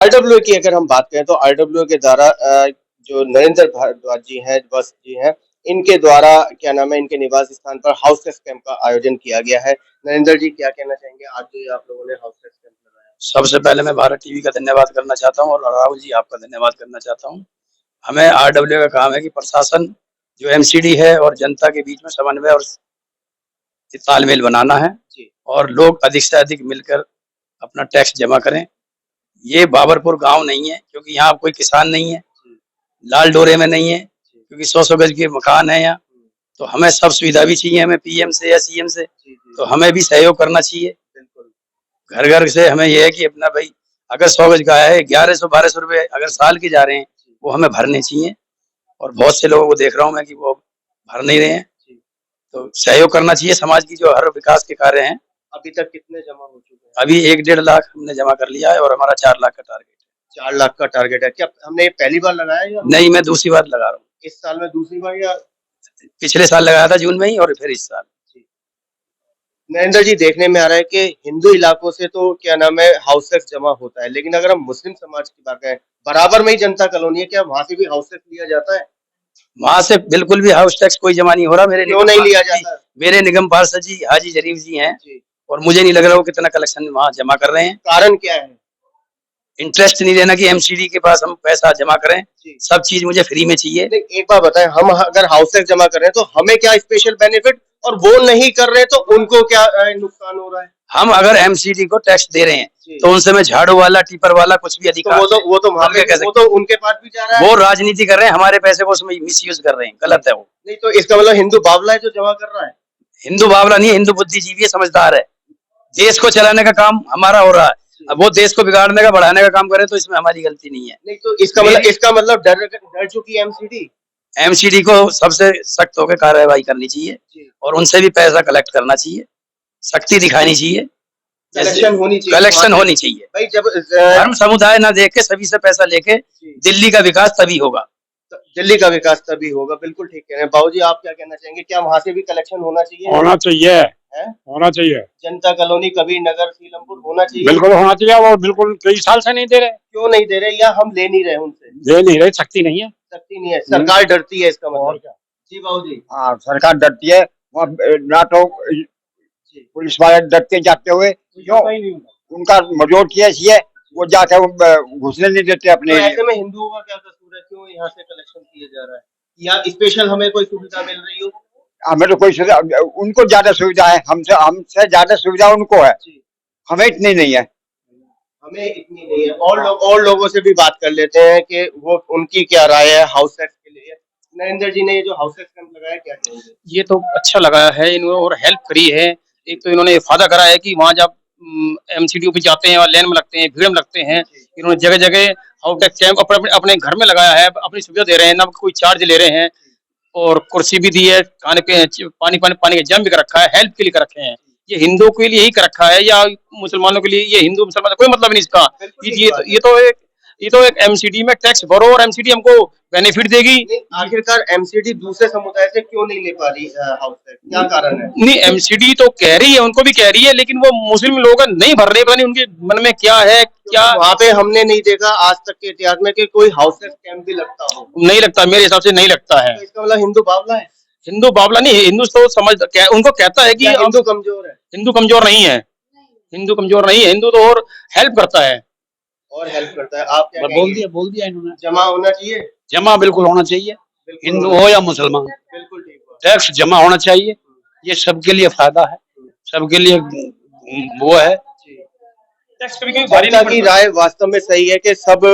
RW की अगर हम बात करें तो आरडब्ल्यू के द्वारा जो नरेंद्र भारद्वाज जी हैं, वत्स जी हैं, इनके द्वारा क्या नाम है, इनके निवास स्थान पर हाउस टेस्ट कैंप का आयोजन किया गया है। नरेंद्र जी क्या कहना चाहेंगे, आज जो आप लोगों ने हाउस टेस्ट कैंप लगाया? सबसे पहले मैं भारत टीवी का धन्यवाद करना चाहता हूँ और राहुल जी आपका धन्यवाद करना चाहता हूँ। हमें आरडब्ल्यू का काम है कि प्रशासन जो एमसीडी है और जनता के बीच में समन्वय और तालमेल बनाना है जी। और लोग अधिक से अधिक मिलकर अपना टैक्स जमा करें। ये बाबरपुर गांव नहीं है, क्योंकि यहाँ कोई किसान नहीं है, लाल डोरे में नहीं है, क्योंकि 100 गज के मकान है यहाँ। तो हमें सब सुविधा भी चाहिए, हमें पीएम से या सीएम से, तो हमें भी सहयोग करना चाहिए। घर घर से हमें यह है कि अपना भाई अगर 100 गज का है 1100-1200 रुपए अगर साल के जा रहे हैं, वो हमें भरने चाहिए। और बहुत से लोगों को देख रहा हूँ मैं कि वो भर नहीं रहे हैं, तो सहयोग करना चाहिए। समाज की जो हर विकास के कार्य हैं, अभी तक कितने जमा हो चुके हैं? अभी 1-1.5 लाख हमने जमा कर लिया है और हमारा 4 लाख का टारगेट है। 4 लाख का टारगेट है। क्या हमने ये पहली बार लगाया या नहीं, मैं दूसरी बार लगा रहा हूँ। इस साल में दूसरी बार या पिछले साल लगाया था जून में ही और फिर इस साल। नरेंद्र जी, देखने में आ रहा है कि हिंदू इलाकों से तो क्या नाम है हाउस टैक्स जमा होता है, लेकिन अगर हम मुस्लिम समाज की बात करें, बराबर में ही जनता कॉलोनी है, क्या वहां से भी हाउस टैक्स लिया जाता है? वहां से बिल्कुल भी हाउस टैक्स कोई जमा नहीं हो रहा। क्यों नहीं लिया जाता? मेरे निगम पार्षद जी हाजी जरीफ जी हैं और मुझे नहीं लग रहा वो कितना कलेक्शन वहाँ जमा कर रहे हैं। कारण क्या है? इंटरेस्ट नहीं देना कि एमसीडी के पास हम पैसा जमा करें, सब चीज मुझे फ्री में चाहिए। एक बात बताएं, हम अगर हाउस टैक्स जमा कर रहे हैं तो हमें क्या स्पेशल बेनिफिट, और वो नहीं कर रहे तो उनको क्या नुकसान हो रहा है? हम अगर एमसीडी को टैक्स दे रहे हैं तो उनसे में झाड़ू वाला टिपर वाला कुछ भी अधिकार, तो वो तो उनके पास भी जा रहा है। वो राजनीति कर रहे हैं, हमारे पैसे को उसमें मिसयूज कर रहे हैं, गलत है वो। नहीं तो इसका मतलब हिंदू बावला है जो जमा कर रहा है? हिंदू बावला नहीं है, हिंदू बुद्धिजीवी है, समझदार है। देश को चलाने का काम हमारा हो रहा है, अब वो देश को बिगाड़ने का बढ़ाने का काम करे तो इसमें हमारी गलती नहीं है। नहीं तो इसका मतलब डर चुकी एमसीडी। एमसीडी को सबसे सख्त होकर कार्रवाई करनी चाहिए और उनसे भी पैसा कलेक्ट करना चाहिए, सख्ती दिखानी चाहिए, कलेक्शन होनी चाहिए। भाई जब धर्म समुदाय ना देख के सभी से पैसा लेके दिल्ली का विकास तभी होगा। बिल्कुल ठीक कह रहे हैं। बाबू जी, आप क्या कहना चाहेंगे, क्या वहाँ से भी कलेक्शन होना चाहिए? होना चाहिए। जनता कॉलोनी कभी नगर सीलमपुर होना चाहिए। बिल्कुल होना चाहिए। वो बिल्कुल कई साल से नहीं दे रहे। क्यों नहीं दे रहे, या हम ले नहीं रहे उनसे? दे नहीं रहे, शक्ति नहीं है। सरकार डरती है, इसका मतलब क्या? जी बाबू जी। हाँ, सरकार डरती है। ना तो पुलिस वाले डरते जाते हुए, क्यों उनका मेजोरिटी ऐसी है, वो जाके घुसने नहीं देते अपने। तो ऐसे में हिंदुओं का क्या कसूर है, क्यों यहाँ से कलेक्शन किया जा रहा है, या स्पेशल हमें कोई सुविधा मिल रही हो? हमें तो कोई सुविधा, उनको ज्यादा सुविधा है, हमसे ज्यादा सुविधा उनको है, हमें इतनी नहीं है। और लोगों से भी बात कर लेते हैं कि वो उनकी क्या राय है हाउस टैक्स के लिए। नरेंद्र जी ने ये जो हाउस टैक्स कैंप लगाया, क्या कहेंगे? ये तो अच्छा लगाया है इन्होंने और हेल्प करी है। एक तो इन्होंने वादा करा है कि वहाँ जब एमसीडी पे जाते हैं और लाइन में लगते हैं, भीड़ में लगते हैं, इन्होंने जगह जगह हाउस टैक्स कैंप अपने घर में लगाया है, अपनी सुविधा दे रहे हैं, ना कोई चार्ज ले रहे हैं, और कुर्सी भी दी है, खाने पे पानी का जम भी कर रखा है, हेल्प के लिए कर रखे हैं। ये हिंदुओं के लिए ही कर रखा है या मुसलमानों के लिए? ये हिंदू मुसलमान कोई मतलब नहीं इसका। ये तो एक एमसीडी में टैक्स भरो और एमसीडी हमको बेनिफिट देगी। आखिरकार एमसीडी दूसरे समुदाय से क्यों नहीं ले पा रही हाउस टैक्स, क्या कारण है? नहीं, एमसीडी तो कह रही है, उनको भी कह रही है, लेकिन वो मुस्लिम लोग नहीं भर रहे, पता नहीं उनके मन में क्या है। क्या वहाँ पे हमने नहीं देखा आज तक के इतिहास में कि कोई हाउस टैक्स कैंप भी लगता हो। नहीं लगता, मेरे हिसाब से नहीं लगता है। तो इसका मतलब हिंदू बावला है? हिंदू बावला नहीं, हिंदू तो समझ उनको कहता है कि हिंदू कमजोर है। हिंदू कमजोर नहीं है, हिंदू कमजोर नहीं है, हिंदू तो और हेल्प करता है। आप क्या बोल दिया इन्होंने। जमा होना चाहिए। जमा बिल्कुल होना चाहिए, हिंदू हो या मुसलमान, बिल्कुल ठीक है। टैक्स जमा होना चाहिए, ये सबके लिए फायदा है, सबके लिए वो है। जनता की राय वास्तव में सही है कि सब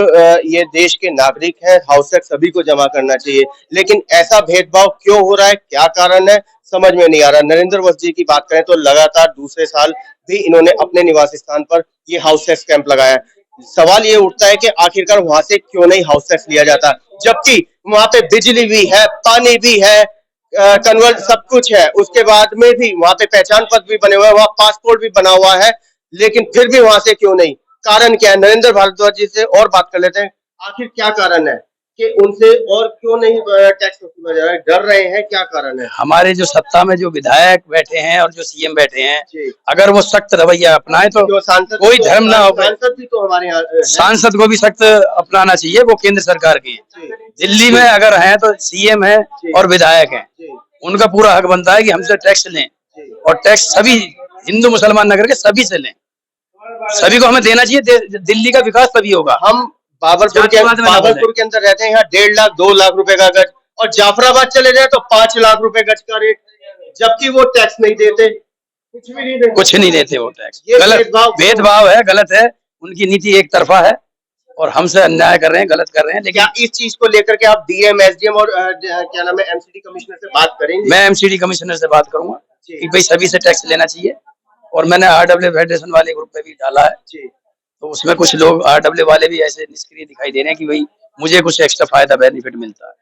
ये देश के नागरिक हैं, हाउस टैक्स सभी को जमा करना चाहिए, लेकिन ऐसा भेदभाव क्यों हो रहा है, क्या कारण है, समझ में नहीं आ रहा। नरेंद्र वत्स जी की बात करें तो लगातार दूसरे साल भी इन्होंने अपने निवास स्थान पर ये हाउस टैक्स कैंप लगाया। सवाल ये उठता है कि आखिरकार वहां से क्यों नहीं हाउस टैक्स लिया जाता, जबकि वहां पे बिजली भी है, पानी भी है, कन्वर्ट सब कुछ है, उसके बाद में भी वहां पे पहचान पत्र भी बने हुए हैं, वहां पासपोर्ट भी बना हुआ है, लेकिन फिर भी वहां से क्यों नहीं? कारण क्या है? नरेंद्र भारद्वाज जी से और बात कर लेते हैं, आखिर क्या कारण है? कि उनसे और क्यों नहीं टैक्स वसूला जा रहा है? डर रहे हैं, क्या कारण है? हमारे जो सत्ता में जो विधायक बैठे हैं और जो सीएम बैठे हैं, जी। अगर वो सख्त रवैया अपनाए तो जो सांसद कोई धर्म ना हो। सांसद भी तो हमारे यहाँ हैं। सांसद को भी सख्त अपनाना चाहिए, वो केंद्र सरकार की है। जी। दिल्ली में अगर हैं तो सीएम है और विधायक हैं, जी। उनका पूरा हक बनता है कि हमसे टैक्स लें, जी। और टैक्स सभी हिंदू मुसलमान न करके सभी से लें, सभी को हमें देना चाहिए। दिल्ली का विकास तभी होगा। हम बाबरपुर के अंदर रहते हैं, यहाँ 1.5 लाख 2 लाख रुपए का गज, और जाफराबाद चले जाए तो 5 लाख रुपए गज का रेट, जबकि वो टैक्स नहीं देते, कुछ भी नहीं देते, कुछ नहीं देते वो टैक्स। ये गलत भेदभाव है, गलत है, उनकी नीति एक तरफा है और हमसे अन्याय कर रहे हैं, गलत कर रहे हैं। लेकिन क्या इस चीज को लेकर के आप डीएम एसडीएम और क्या नाम है एमसीडी कमिश्नर से बात करेंगे? मैं एमसीडी कमिश्नर से बात करूंगा कि भाई सभी से टैक्स लेना चाहिए, और मैंने आरडब्ल्यू फेडरेशन वाले ग्रुप पे भी डाला है, तो उसमें कुछ लोग आरडब्ल्यू वाले भी ऐसे निष्क्रिय दिखाई दे रहे हैं कि भाई मुझे कुछ एक्स्ट्रा फायदा बेनिफिट मिलता है।